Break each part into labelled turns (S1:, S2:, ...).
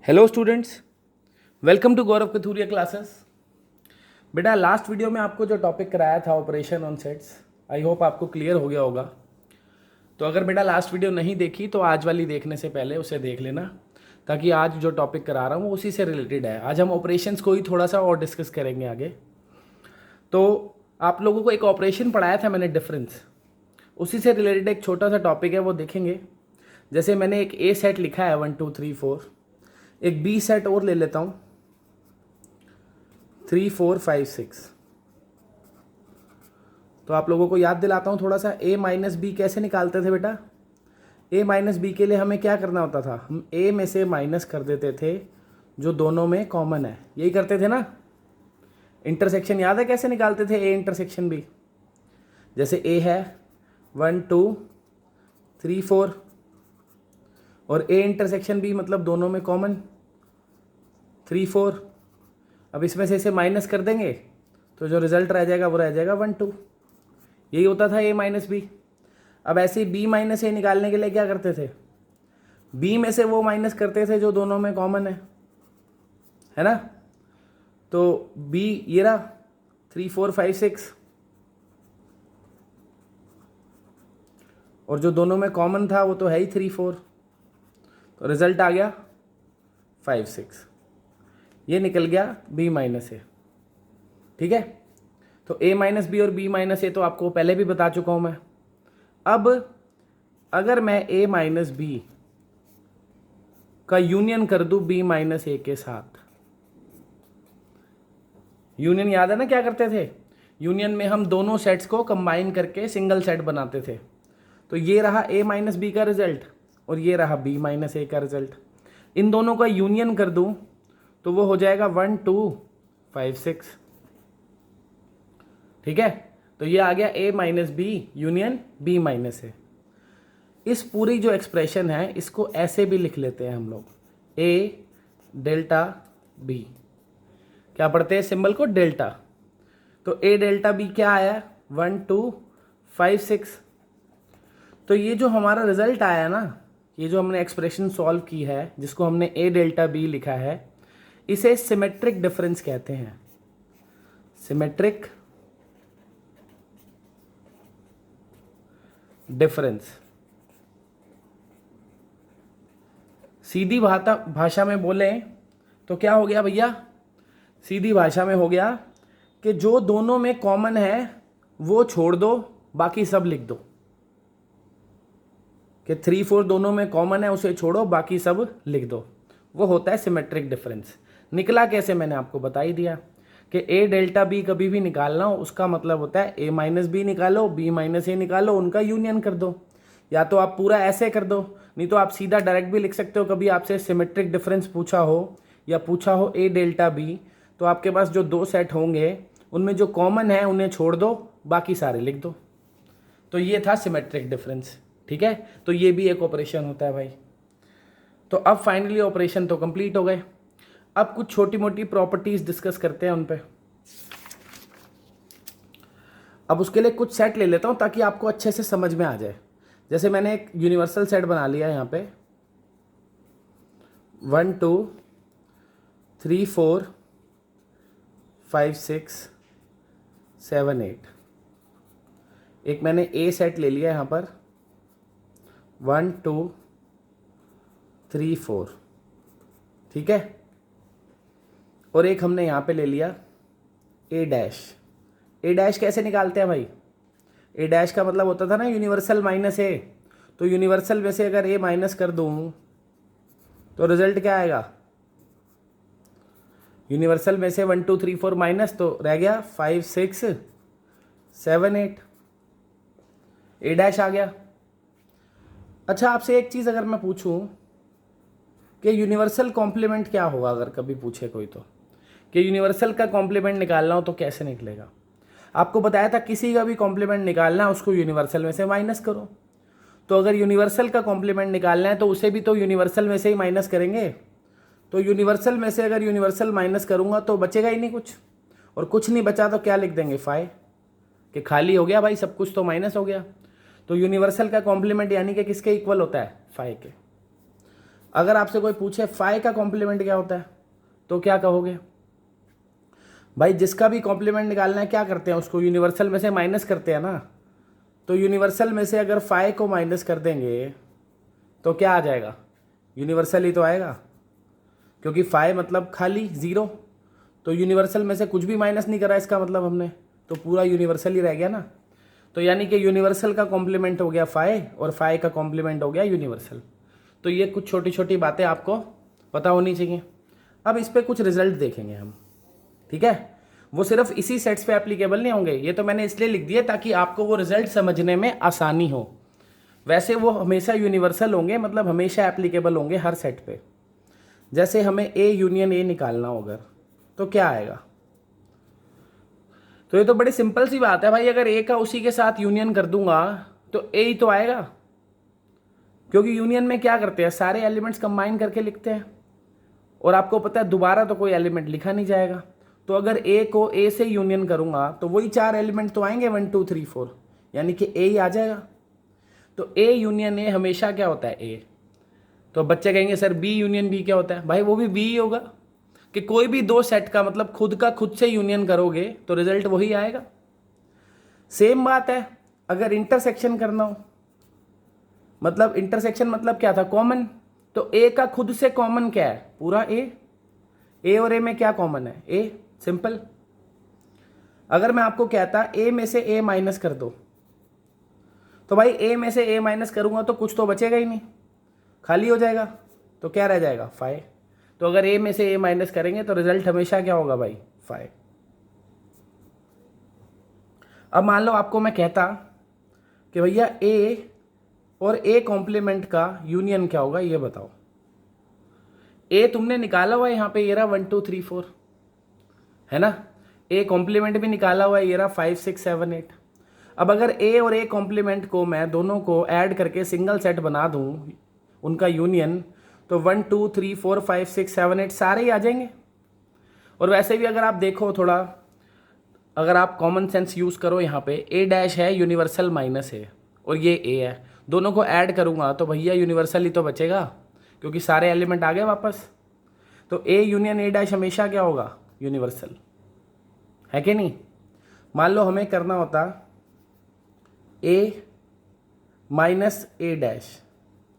S1: Hello students, welcome to Gaurav Kathuria classes. बेटा last video में आपको जो टॉपिक कराया था operation on sets, I hope आपको क्लियर हो गया होगा। तो अगर बेटा लास्ट वीडियो नहीं देखी तो आज वाली देखने से पहले उसे देख लेना, ताकि आज जो टॉपिक करा रहा हूँ वो उसी से रिलेटेड है। आज हम ऑपरेशंस को ही थोड़ा सा और डिस्कस करेंगे आगे। तो आप लोगों को एक ऑपरेशन पढ़ाया था मैंने, डिफरेंस, उसी से रिलेटेड एक छोटा सा टॉपिक है, वो देखेंगे। जैसे मैंने एक ए सेट लिखा है 1 2 3 4, एक बी सेट और ले लेता हूं 3 4 5 6। तो आप लोगों को याद दिलाता हूं थोड़ा सा, ए माइनस बी कैसे निकालते थे बेटा। ए माइनस बी के लिए हमें क्या करना होता था, हम ए में से माइनस कर देते थे जो दोनों में कॉमन है, यही करते थे ना। इंटरसेक्शन याद है कैसे निकालते थे, ए इंटरसेक्शन बी। जैसे ए है 1 2 3 4 और ए इंटरसेक्शन बी मतलब दोनों में कॉमन 3 4। अब इसमें से इसे माइनस कर देंगे तो जो रिजल्ट रह जाएगा वो रह जाएगा 1 2। यही होता था ए माइनस बी। अब ऐसे ही बी माइनस ए निकालने के लिए क्या करते थे, बी में से वो माइनस करते थे जो दोनों में कॉमन है ना। तो बी ये रहा 3 4 5 6, और जो दोनों में कॉमन था वो तो है ही 3 4, तो रिजल्ट आ गया 5 6। ये निकल गया बी माइनस ए। ठीक है, तो ए माइनस बी और बी माइनस ए तो आपको पहले भी बता चुका हूं मैं। अब अगर मैं ए माइनस बी का यूनियन कर दूं बी माइनस ए के साथ, यूनियन याद है ना क्या करते थे, यूनियन में हम दोनों सेट्स को कंबाइन करके सिंगल सेट बनाते थे। तो ये रहा ए माइनस बी का रिजल्ट और ये रहा बी माइनस ए का रिजल्ट। इन दोनों का यूनियन कर दूं तो वो हो जाएगा 1 2 5 6। ठीक है, तो ये आ गया A minus B union B minus A. इस पूरी जो एक्सप्रेशन है इसको ऐसे भी लिख लेते हैं हम लोग, ए डेल्टा बी। क्या पढ़ते हैं सिंबल को, डेल्टा। तो ए डेल्टा बी क्या आया 1 2 5 6। तो ये जो हमारा रिजल्ट आया ना, ये जो हमने एक्सप्रेशन सॉल्व की है जिसको हमने ए डेल्टा बी लिखा है, इसे सिमेट्रिक डिफरेंस कहते हैं। Symmetric difference. सीधी भाषा में बोले तो क्या हो गया भैया, सीधी भाषा में हो गया कि जो दोनों में कॉमन है वो छोड़ दो, बाकी सब लिख दो। कि 3 4 दोनों में कॉमन है उसे छोड़ो, बाकी सब लिख दो, वो होता है सिमेट्रिक डिफरेंस। निकला कैसे मैंने आपको बता ही दिया कि ए डेल्टा बी कभी भी निकालना हो उसका मतलब होता है ए माइनस बी निकालो, बी माइनस ए निकालो, उनका यूनियन कर दो। या तो आप पूरा ऐसे कर दो, नहीं तो आप सीधा डायरेक्ट भी लिख सकते हो। कभी आपसे सिमेट्रिक डिफरेंस पूछा हो या पूछा हो ए डेल्टा बी, तो आपके पास जो दो सेट होंगे उनमें जो कॉमन है उन्हें छोड़ दो, बाकी सारे लिख दो। तो ये था सिमेट्रिक डिफरेंस। ठीक है, तो ये भी एक ऑपरेशन होता है भाई। तो अब फाइनली ऑपरेशन तो कंप्लीट हो गए। अब कुछ छोटी मोटी प्रॉपर्टीज डिस्कस करते हैं उन पे। अब उसके लिए कुछ सेट ले लेता हूं ताकि आपको अच्छे से समझ में आ जाए। जैसे मैंने एक यूनिवर्सल सेट बना लिया यहां पे 1 2 3 4 5 6 7 8। एक मैंने ए सेट ले लिया यहां पर 1 2 3 4। ठीक है, और एक हमने यहां पे ले लिया ए डैश। ए डैश कैसे निकालते हैं भाई, ए डैश का मतलब होता था ना यूनिवर्सल माइनस ए। तो यूनिवर्सल में से अगर ए माइनस कर दूं तो रिजल्ट क्या आएगा, यूनिवर्सल में से 1 2 3 4 माइनस तो रह गया 5 6 7 8, ए डैश आ गया। अच्छा, आपसे एक चीज अगर मैं पूछूं कि यूनिवर्सल कॉम्प्लीमेंट क्या होगा, अगर कभी पूछे कोई तो कि यूनिवर्सल का कॉम्प्लीमेंट निकालना हो तो कैसे निकलेगा। आपको बताया था किसी का भी कॉम्प्लीमेंट निकालना है उसको यूनिवर्सल में से माइनस करो। तो अगर यूनिवर्सल का कॉम्प्लीमेंट निकालना है तो उसे भी तो यूनिवर्सल में से ही माइनस करेंगे। तो यूनिवर्सल में से अगर यूनिवर्सल माइनस करूंगा तो बचेगा ही नहीं कुछ, और कुछ नहीं बचा तो क्या लिख देंगे, फाइ, कि खाली हो गया भाई, सब कुछ तो माइनस हो गया। तो यूनिवर्सल का कॉम्प्लीमेंट यानी कि किसके इक्वल होता है, फाइ के। अगर आपसे कोई पूछे फाई का कॉम्प्लीमेंट क्या होता है तो क्या कहोगे? भाई जिसका भी कॉम्प्लीमेंट निकालना है क्या करते हैं, उसको यूनिवर्सल में से माइनस करते हैं ना। तो यूनिवर्सल में से अगर फाई को माइनस कर देंगे तो क्या आ जाएगा? यूनिवर्सल ही तो आएगा, क्योंकि फाई मतलब खाली ज़ीरो। तो यूनिवर्सल में से कुछ भी माइनस नहीं करा इसका मतलब हमने, तो पूरा यूनिवर्सल ही रह गया ना। तो यानी कि यूनिवर्सल का कॉम्प्लीमेंट हो गया फाई और फाई का कॉम्प्लीमेंट हो गया यूनिवर्सल। तो ये कुछ छोटी छोटी बातें आपको पता होनी चाहिए। अब इस पर कुछ रिजल्ट देखेंगे हम, ठीक है। वो सिर्फ इसी सेट्स पे एप्लीकेबल नहीं होंगे, ये तो मैंने इसलिए लिख दिया ताकि आपको वो रिजल्ट समझने में आसानी हो। वैसे वो हमेशा यूनिवर्सल होंगे, मतलब हमेशा एप्लीकेबल होंगे हर सेट पे। जैसे हमें ए यूनियन ए निकालना हो अगर, तो क्या आएगा? तो ये तो बड़ी सिंपल सी बात है भाई, अगर ए का उसी के साथ यूनियन कर दूंगा तो ए ही तो आएगा, क्योंकि यूनियन में क्या करते हैं, सारे एलिमेंट्स कंबाइन करके लिखते हैं। और आपको पता है दोबारा तो कोई एलिमेंट लिखा नहीं जाएगा। तो अगर ए को ए से यूनियन करूंगा तो वही 4 एलिमेंट तो आएंगे 1 2 3 4, यानी कि ए ही आ जाएगा। तो ए यूनियन ए हमेशा क्या होता है? ए। तो बच्चे कहेंगे सर बी यूनियन बी क्या होता है? भाई वो भी बी ही होगा, कि कोई भी दो सेट का मतलब खुद का खुद से यूनियन करोगे तो रिजल्ट वही आएगा। सेम बात है अगर इंटरसेक्शन करना हो, मतलब इंटरसेक्शन मतलब क्या था? कॉमन। तो ए का खुद से कॉमन क्या है? पूरा ए और ए में क्या कॉमन है? ए। सिंपल। अगर मैं आपको कहता ए में से ए माइनस कर दो, तो भाई ए में से ए माइनस करूंगा तो कुछ तो बचेगा ही नहीं, खाली हो जाएगा। तो क्या रह जाएगा? फाइव। तो अगर ए में से ए माइनस करेंगे तो रिजल्ट हमेशा क्या होगा भाई? फाइव। अब मान लो आपको मैं कहता कि भैया ए और ए कॉम्प्लीमेंट का यूनियन क्या होगा, ये बताओ। ए तुमने निकाला हुआ है यहाँ पे, ये रहा 1 2 3 4, है ना। ए कॉम्प्लीमेंट भी निकाला हुआ है, ये रहा 5 6 7 8। अब अगर ए और ए कॉम्प्लीमेंट को मैं दोनों को ऐड करके सिंगल सेट बना दूं, उनका यूनियन, तो 1 2 3 4 5 6 7 8 सारे ही आ जाएंगे। और वैसे भी अगर आप देखो थोड़ा, अगर आप कॉमन सेंस यूज़ करो, यहाँ पे ए डैश है यूनिवर्सल माइनस है और ये ए है, दोनों को ऐड करूँगा तो भैया यूनिवर्सल ही तो बचेगा, क्योंकि सारे एलिमेंट आ गए वापस। तो ए यूनियन ए डैश हमेशा क्या होगा? यूनिवर्सल, है कि नहीं। मान लो हमें करना होता ए माइनस ए डैश,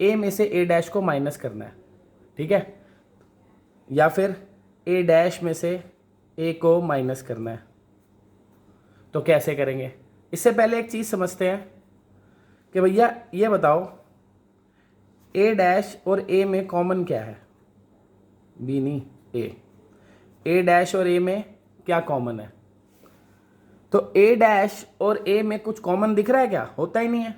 S1: ए में से ए डैश को माइनस करना है, ठीक है, या फिर ए डैश में से ए को माइनस करना है। तो कैसे करेंगे? इससे पहले एक चीज़ समझते हैं कि भैया ये बताओ ए डैश और ए में कॉमन क्या है? बी नहीं, ए डैश और ए में क्या कॉमन है? तो ए डैश और ए में कुछ कॉमन दिख रहा है क्या? होता ही नहीं है,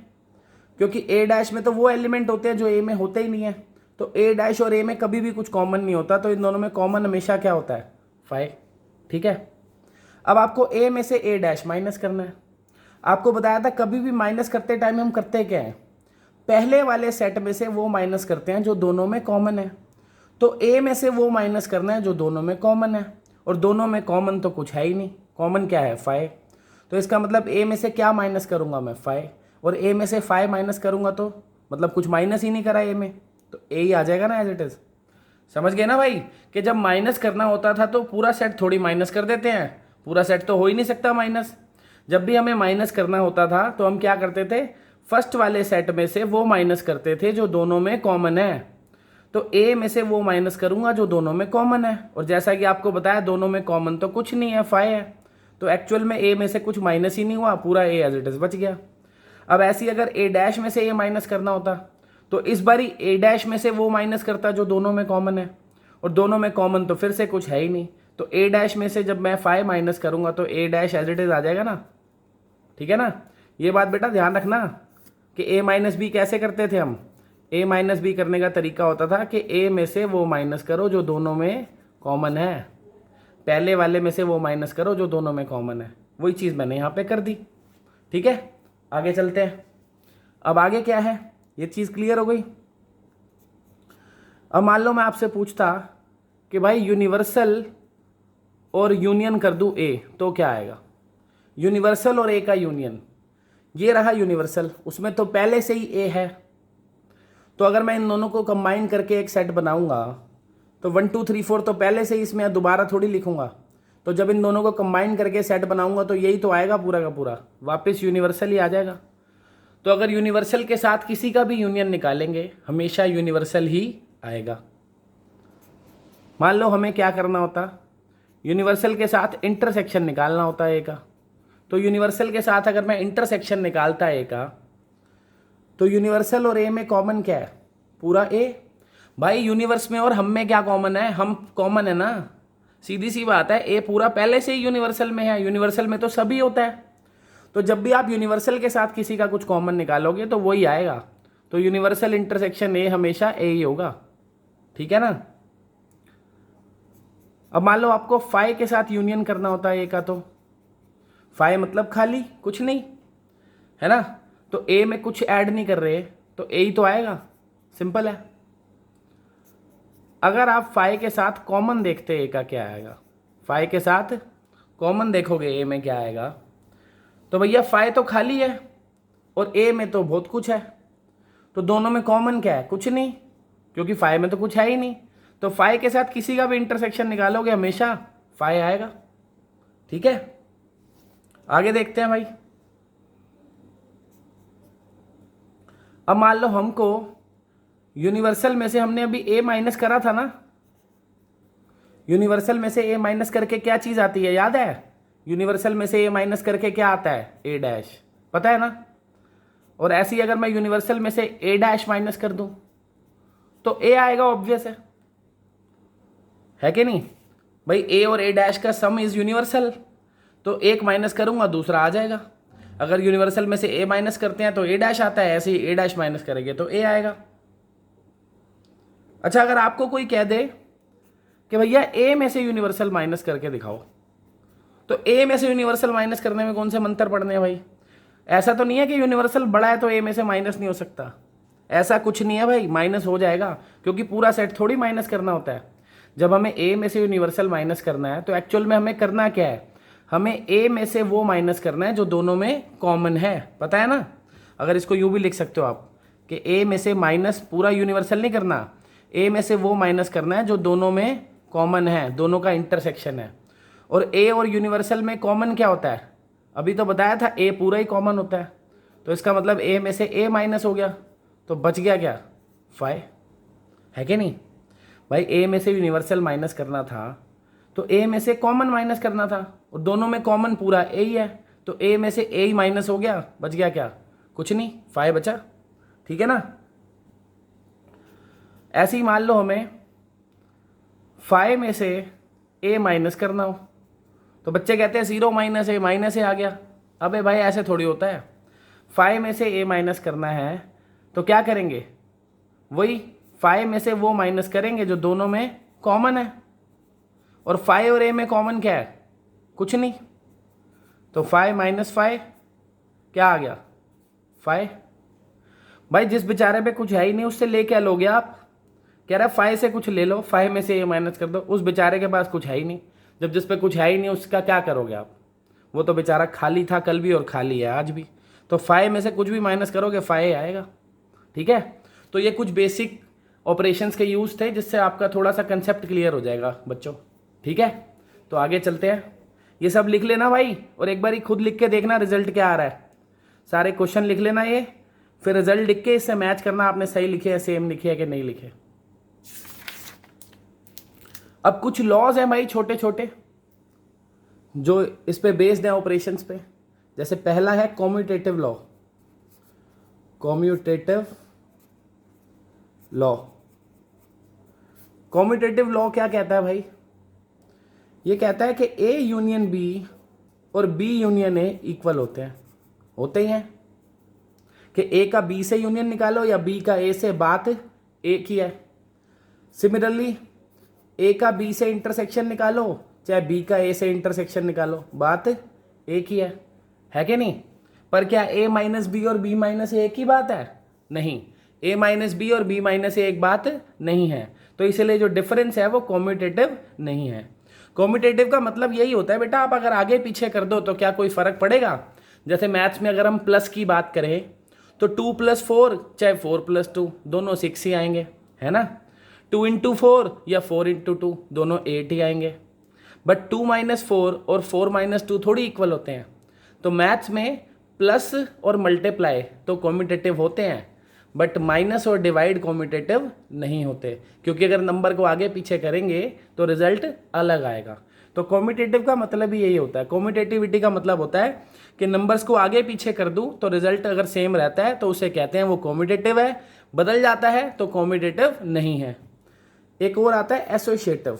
S1: क्योंकि ए डैश में तो वो एलिमेंट होते हैं जो ए में होते ही नहीं है। तो ए डैश और ए में कभी भी कुछ कॉमन नहीं होता, तो इन दोनों में कॉमन हमेशा क्या होता है? 5, ठीक है। अब आपको ए में से ए डैश माइनस करना है। आपको बताया था कभी भी माइनस करते टाइम हम करते क्या हैं? पहले वाले सेट में से वो माइनस करते हैं जो दोनों में कॉमन है। तो ए में से वो माइनस करना है जो दोनों में कॉमन है, और दोनों में कॉमन तो कुछ है ही नहीं। कॉमन क्या है? 5। तो इसका मतलब ए में से क्या माइनस करूंगा मैं? 5। और ए में से 5 माइनस करूंगा तो मतलब कुछ माइनस ही नहीं करा ए में, तो ए ही आ जाएगा ना एज इट इज। समझ गए ना भाई, कि जब माइनस करना होता था तो पूरा सेट थोड़ी माइनस कर देते हैं, पूरा सेट तो हो ही नहीं सकता माइनस। जब भी हमें माइनस करना होता था तो हम क्या करते थे? फर्स्ट वाले सेट में से वो माइनस करते थे जो दोनों में कॉमन है। तो ए में से वो माइनस करूंगा जो दोनों में कॉमन है, और जैसा कि आपको बताया दोनों में कॉमन तो कुछ नहीं है, 5 है। तो एक्चुअल में ए में से कुछ माइनस ही नहीं हुआ, पूरा ए एज इट इज बच गया। अब ऐसे ही अगर ए डैश में से ए माइनस करना होता तो इस बारी ए डैश में से वो माइनस करता जो दोनों में कॉमन है, और दोनों में कॉमन तो फिर से कुछ है ही नहीं। तो ए डैश में से जब मैं 5 माइनस करूंगा तो ए डैश एज इट इज आ जाएगा ना, ठीक है ना। ये बात बेटा ध्यान रखना कि ए माइनस बी कैसे करते थे हम। ए माइनस बी करने का तरीका होता था कि ए में से वो माइनस करो जो दोनों में कॉमन है, पहले वाले में से वो माइनस करो जो दोनों में कॉमन है। वही चीज़ मैंने यहाँ पे कर दी, ठीक है। आगे चलते हैं। अब आगे क्या है, ये चीज़ क्लियर हो गई। अब मान लो मैं आपसे पूछता कि भाई यूनिवर्सल और यूनियन कर दूं ए, तो क्या आएगा? यूनिवर्सल और ए का यूनियन, ये रहा यूनिवर्सल, उसमें तो पहले से ही ए है, तो अगर मैं इन दोनों को कंबाइन करके एक सेट बनाऊंगा तो 1 2 3 4 तो पहले से ही इसमें दोबारा थोड़ी लिखूंगा। तो जब इन दोनों को कंबाइन करके सेट बनाऊंगा तो यही तो आएगा पूरा का पूरा, वापस यूनिवर्सल ही आ जाएगा। तो अगर यूनिवर्सल के साथ किसी का भी यूनियन निकालेंगे हमेशा यूनिवर्सल ही आएगा। मान लो हमें क्या करना होता, यूनिवर्सल के साथ इंटरसेक्शन निकालना होता है ए का। तो यूनिवर्सल के साथ अगर मैं इंटरसेक्शन निकालता है ए का, तो यूनिवर्सल और ए में कॉमन क्या है, पूरा ए। भाई यूनिवर्स में और हम में क्या कॉमन है, हम कॉमन है ना, सीधी सी बात है। ए पूरा पहले से ही यूनिवर्सल में है, यूनिवर्सल में तो सभी होता है। तो जब भी आप यूनिवर्सल के साथ किसी का कुछ कॉमन निकालोगे तो वही आएगा। तो यूनिवर्सल इंटरसेक्शन ए हमेशा ए ही होगा, ठीक है ना। अब मान लो आपको फाई के साथ यूनियन करना होता है ए का, तो फाई मतलब खाली कुछ नहीं है ना। तो ए में कुछ ऐड नहीं कर रहे तो ए ही तो आएगा, सिंपल है। अगर आप फाई के साथ कॉमन देखते ए का क्या आएगा, फाई के साथ कॉमन देखोगे ए में क्या आएगा, तो भैया फाई तो खाली है और ए में तो बहुत कुछ है। तो दोनों में कॉमन क्या है, कुछ नहीं, क्योंकि फाई में तो कुछ है ही नहीं। तो फाई के साथ किसी का भी इंटरसेक्शन निकालोगे हमेशा फाई आएगा, ठीक है। आगे देखते हैं भाई। अब मान लो हमको यूनिवर्सल में से हमने अभी ए माइनस करा था ना, यूनिवर्सल में से ए माइनस करके क्या चीज आती है, याद है। यूनिवर्सल में से ए माइनस करके क्या आता है, ए डैश, पता है ना। और ऐसे ही अगर मैं यूनिवर्सल में से ए डैश माइनस कर दूं तो ए आएगा, ऑब्वियस है कि नहीं भाई। ए और ए डैश का सम इज यूनिवर्सल, तो एक माइनस करूंगा दूसरा आ जाएगा। अगर यूनिवर्सल में से ए माइनस करते हैं तो ए डैश आता है, ऐसे ही ए डैश माइनस करेंगे तो ए आएगा। अच्छा, अगर आपको कोई कह दे कि भैया ए में से यूनिवर्सल माइनस करके दिखाओ, तो ए में से यूनिवर्सल माइनस करने में कौन से मंत्र पढ़ने हैं भाई। ऐसा तो नहीं है कि यूनिवर्सल बड़ा है तो ए में से माइनस नहीं हो सकता, ऐसा कुछ नहीं है भाई, माइनस हो जाएगा, क्योंकि पूरा सेट थोड़ी माइनस करना होता है। जब हमें ए में से यूनिवर्सल माइनस करना है तो एक्चुअल में हमें करना क्या है, हमें ए में से वो माइनस करना है जो दोनों में कॉमन है, पता है ना। अगर इसको यूं भी लिख सकते हो आप कि ए में से माइनस पूरा यूनिवर्सल नहीं करना, ए में से वो माइनस करना है जो दोनों में कॉमन है, दोनों का इंटरसेक्शन है। और ए और यूनिवर्सल में कॉमन क्या होता है, अभी तो बताया था ए पूरा ही कॉमन होता है। तो इसका मतलब ए में से ए माइनस हो गया तो बच गया क्या, फाई, है कि नहीं भाई। ए में से यूनिवर्सल माइनस करना था तो ए में से कॉमन माइनस करना था, और दोनों में कॉमन पूरा ए ही है, तो ए में से ए ही माइनस हो गया, बच गया क्या, कुछ नहीं, फाई बचा, ठीक है ना। ऐसे ही मान लो हमें फाई में से ए माइनस करना हो, तो बच्चे कहते हैं 0 माइनस ए आ गया। अबे भाई ऐसे थोड़ी होता है, फाई में से ए माइनस करना है तो क्या करेंगे, वही फाई में से वो माइनस करेंगे जो दोनों में कॉमन है। और फाई और ए में कॉमन क्या है, कुछ नहीं, तो फाई माइनस फाई क्या आ गया, फाई। भाई जिस बेचारे पे कुछ है ही नहीं उससे ले क्या लोगे आप, कह रहा है फाई से कुछ ले लो, फाई में से ए माइनस कर दो। उस बेचारे के पास कुछ है ही नहीं, जब जिस पे कुछ है ही नहीं उसका क्या करोगे आप, वो तो बेचारा खाली था कल भी और खाली है आज भी। तो फाई में से कुछ भी माइनस करोगे फाई आएगा, ठीक है। तो ये कुछ बेसिक ऑपरेशंस के यूज थे जिससे आपका थोड़ा सा कंसेप्ट क्लियर हो जाएगा बच्चों, ठीक है। तो आगे चलते हैं, ये सब लिख लेना भाई, और एक बार ही खुद लिख के देखना रिजल्ट क्या आ रहा है। सारे क्वेश्चन लिख लेना ये, फिर रिजल्ट लिख के इससे मैच करना आपने सही लिखे है, सेम लिखे है कि नहीं लिखे। अब कुछ लॉज हैं भाई छोटे छोटे जो इस पे बेस्ड है ऑपरेशंस पे। जैसे पहला है commutative law, commutative law. Commutative law क्या कहता है भाई, ये कहता है कि ए यूनियन बी और बी यूनियन ए इक्वल होते हैं, होते ही हैं कि ए का बी से यूनियन निकालो या बी का ए से, बात एक ही है। सिमिलरली ए का बी से इंटरसेक्शन निकालो चाहे बी का ए से इंटरसेक्शन निकालो, बात एक ही है कि नहीं। पर क्या ए माइनस बी और बी माइनस ए एक ही बात है, नहीं, ए माइनस बी और बी माइनस ए एक बात नहीं है। तो इसलिए जो डिफरेंस है वो कॉम्यूटेटिव नहीं है। कॉम्यूटेटिव का मतलब यही होता है बेटा, आप अगर आगे पीछे कर दो तो क्या कोई फर्क पड़ेगा। जैसे मैथ्स में अगर हम प्लस की बात करें तो 2 + 4 चाहे 4 + 2 दोनों 6 ही आएंगे, है ना। 2 × 4 या 4 × 2 दोनों 8 ही आएंगे। बट 2 - 4 और 4 - 2 थोड़ी इक्वल होते हैं। तो मैथ्स में प्लस और मल्टीप्लाई तो कॉम्यूटेटिव होते हैं, बट माइनस और डिवाइड कॉम्यूटेटिव नहीं होते, क्योंकि अगर नंबर को आगे पीछे करेंगे तो रिजल्ट अलग आएगा। तो कॉम्यूटेटिव का मतलब ही यही होता है। कॉम्यूटेटिविटी का मतलब होता है कि नंबर्स को आगे पीछे कर दूं तो रिजल्ट अगर सेम रहता है तो उसे कहते हैं वो कॉम्यूटेटिव है, बदल जाता है तो कॉम्यूटेटिव नहीं है। एक और आता है एसोसिएटिव,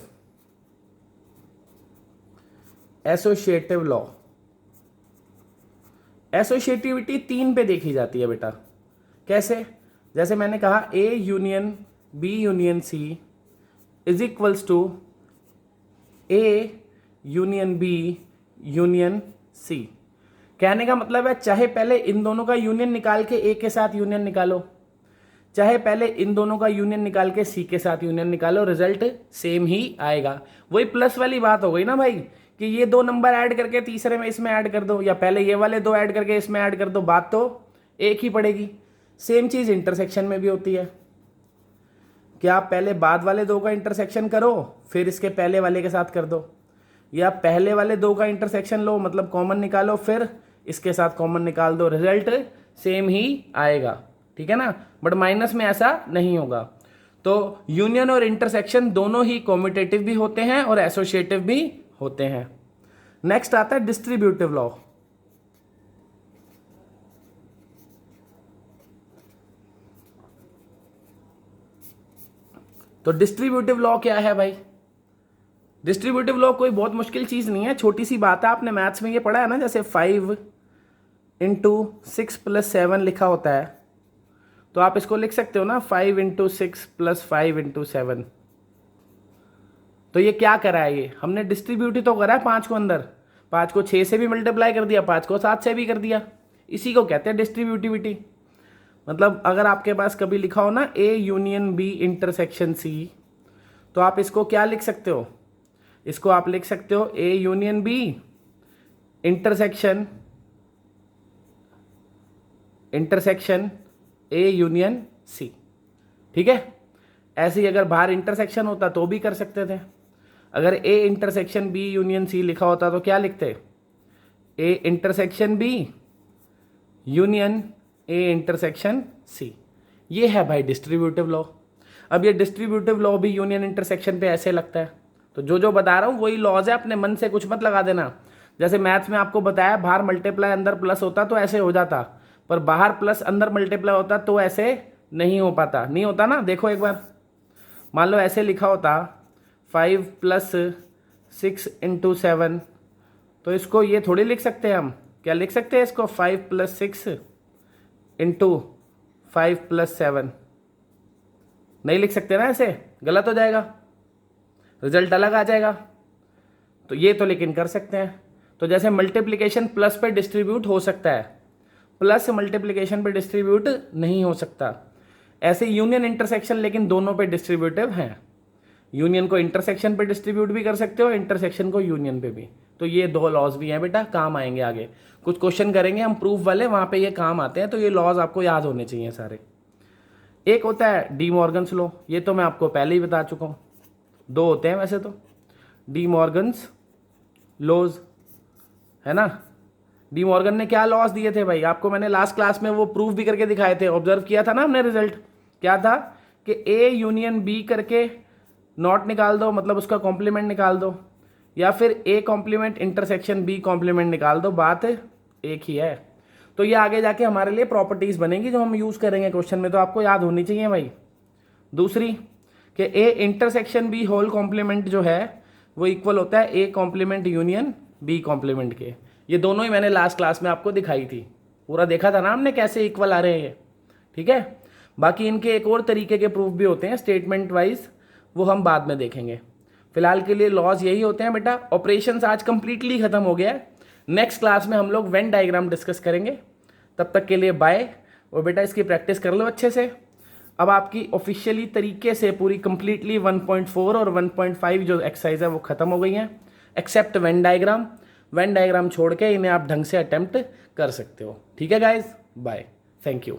S1: एसोसिएटिव लॉ। एसोसिएटिविटी 3 पे देखी जाती है बेटा। कैसे? जैसे मैंने कहा A union B union C is equals to A union B union C। कहने का मतलब है चाहे पहले इन दोनों का यूनियन निकाल के A के साथ यूनियन निकालो, चाहे पहले इन दोनों का यूनियन निकाल के C के साथ यूनियन निकालो, रिजल्ट सेम ही आएगा। वही प्लस वाली बात हो गई ना भाई, कि ये 2 नंबर ऐड करके तीसरे में इसमें ऐड कर दो, या पहले ये वाले 2 ऐड करके इसमें ऐड कर दो, बात तो एक ही पड़ेगी। सेम चीज इंटरसेक्शन में भी होती है कि आप पहले बाद वाले 2 का इंटरसेक्शन करो फिर इसके पहले वाले के साथ कर दो, या पहले वाले 2 का इंटरसेक्शन लो मतलब कॉमन निकालो फिर इसके साथ कॉमन निकाल दो, रिजल्ट सेम ही आएगा, ठीक है ना। बट माइनस में ऐसा नहीं होगा। तो यूनियन और इंटरसेक्शन दोनों ही कॉम्यूटेटिव भी होते हैं और एसोसिएटिव भी होते हैं। नेक्स्ट आता है डिस्ट्रीब्यूटिव लॉ। तो डिस्ट्रीब्यूटिव लॉ क्या है भाई? डिस्ट्रीब्यूटिव लॉ कोई बहुत मुश्किल चीज नहीं है, छोटी सी बात है। आपने मैथ्स में ये पढ़ा है ना, जैसे 5 × 6 + 7 लिखा होता है, तो आप इसको लिख सकते हो ना 5 × 6 + 5 × 7। तो ये क्या करा है? ये हमने डिस्ट्रीब्यूट ही तो करा है 5 को अंदर, 5 को 6 से भी मल्टीप्लाई कर दिया, 5 को 7 से भी कर दिया। इसी को कहते हैं डिस्ट्रीब्यूटिविटी। मतलब अगर आपके पास कभी लिखा हो ना A union B intersection C, तो आप इसको क्या लिख सकते हो? इसको आप लिख सकते हो A union B intersection A union C, ठीक है। ऐसे ही अगर बाहर इंटरसेक्शन होता तो भी कर सकते थे। अगर A intersection B union C लिखा होता तो क्या लिखते? A intersection B union A intersection C। ये है भाई डिस्ट्रीब्यूटिव लॉ। अब ये डिस्ट्रीब्यूटिव लॉ भी यूनियन इंटरसेक्शन पे ऐसे लगता है। तो जो जो बता रहा हूँ वही लॉज है, अपने मन से कुछ मत लगा देना। जैसे मैथ्स में आपको बताया बाहर मल्टीप्लाई अंदर प्लस होता तो ऐसे हो जाता, पर बाहर प्लस अंदर मल्टीप्लाई होता तो ऐसे नहीं हो पाता, नहीं होता ना। देखो एक बार, मान लो ऐसे लिखा होता 5 + 6 × 7, तो इसको ये थोड़ी लिख सकते हैं हम। क्या लिख सकते हैं इसको? 5 + 6 × 5 + 7 नहीं लिख सकते ना, ऐसे गलत हो जाएगा, रिजल्ट अलग आ जाएगा। तो ये तो लेकिन कर सकते हैं। तो जैसे मल्टीप्लिकेशन प्लस पे डिस्ट्रीब्यूट हो सकता है, प्लस मल्टीप्लिकेशन पे डिस्ट्रीब्यूट नहीं हो सकता, ऐसे यूनियन इंटरसेक्शन लेकिन दोनों पे डिस्ट्रीब्यूटिव हैं। यूनियन को इंटरसेक्शन पे डिस्ट्रीब्यूट भी कर सकते हो, इंटरसेक्शन को यूनियन पे भी। तो ये 2 लॉज भी हैं बेटा, काम आएंगे आगे। कुछ क्वेश्चन करेंगे हम प्रूफ वाले, वहां पे ये काम आते हैं। तो ये लॉज आपको याद होने चाहिए सारे। एक होता है डी मॉर्गन्स लॉ, ये तो मैं आपको पहले ही बता चुका हूँ। 2 होते हैं वैसे तो, डी मॉर्गन्स लॉज, है ना। डी मॉर्गन ने क्या लॉज दिए थे भाई? आपको मैंने लास्ट क्लास में वो प्रूफ भी करके दिखाए थे, ऑब्जर्व किया था ना हमने। रिजल्ट क्या था कि A यूनियन B करके नॉट निकाल दो, मतलब उसका कॉम्प्लीमेंट निकाल दो, या फिर A complement intersection B complement निकाल दो, बात एक ही है। तो ये आगे जाके हमारे लिए प्रॉपर्टीज बनेगी जो हम यूज करेंगे क्वेश्चन में, तो आपको याद होनी चाहिए भाई। दूसरी कि A intersection B whole complement जो है वो इक्वल होता है A complement union B complement के। ये दोनों ही मैंने लास्ट क्लास में आपको दिखाई थी, पूरा देखा था ना हमने कैसे इक्वल आ रहे हैं ये, ठीक है। बाकी इनके एक और तरीके के प्रूफ भी होते हैं स्टेटमेंट वाइज, वो हम बाद में देखेंगे। फिलहाल के लिए लॉज यही होते हैं बेटा। ऑपरेशंस आज कंप्लीटली खत्म हो गया है। नेक्स्ट क्लास में हम लोग वेन डायग्राम डिस्कस करेंगे। तब तक के लिए बाय। और बेटा इसकी प्रैक्टिस कर लो अच्छे से। अब आपकी ऑफिशियली तरीके से पूरी कंप्लीटली 1.4 और 1.5 जो एक्सरसाइज है वो खत्म हो गई हैं, except Venn diagram. Venn diagram छोड़ के इन्हें आप ढंग से अटेम्प्ट कर सकते हो। ठीक है गाइज, बाय। Thank you.